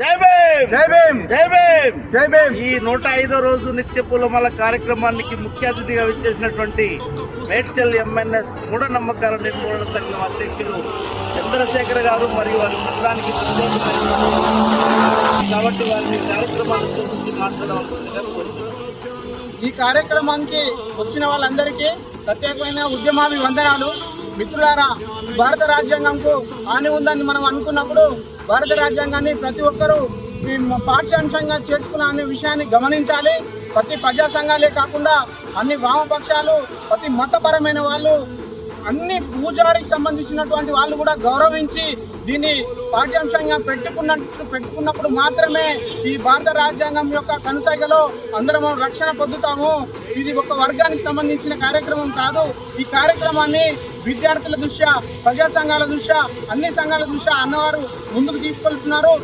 జై భీమ్ జై భీమ్ జై భీమ్ జై భీమ్. ఈ 105వ రోజు నిత్య పూలమాల కార్యక్రమానికి ముఖ్య అతిథిగా విచ్చేసినటువంటి మేడ్చల్ ఎంఎన్ఎస్ మూఢనమ్మకాల నిర్మూలన సంఘం అధ్యక్షులు చంద్రశేఖర్ గారు మరియు వారి బృందానికి కాబట్టి వారిని కార్యక్రమాన్ని గురించి మాట్లాడవలసిందిగా కోరుతున్నాను. ఈ కార్యక్రమానికి వచ్చిన వాళ్ళందరికీ ప్రత్యేకమైన ఉద్యమాభివందనాలు. మిత్రులారా, భారత రాజ్యాంగంకు హాని ఉందని మనం అనుకున్నప్పుడు భారత రాజ్యాంగాన్ని ప్రతి ఒక్కరూ పాఠ్యాంశంగా చేర్చుకున్న అనే విషయాన్ని గమనించాలి. ప్రతి ప్రజా సంఘాలే కాకుండా అన్ని వామపక్షాలు, ప్రతి మతపరమైన వాళ్ళు, అన్ని పూజారికి సంబంధించినటువంటి వాళ్ళు కూడా గౌరవించి దీన్ని పాఠ్యాంశంగా పెట్టుకున్నప్పుడు మాత్రమే ఈ భారత రాజ్యాంగం యొక్క కనుసైగలో అందరం రక్షణ పొందుతాము. ఇది ఒక వర్గానికి సంబంధించిన కార్యక్రమం కాదు. ఈ కార్యక్రమాన్ని విద్యార్థుల దృష్ట్యా, ప్రజా సంఘాల దృష్ట్యా, అన్ని సంఘాల దృష్ట్యా అన్నవారు ముందుకు తీసుకెళ్తున్నారు.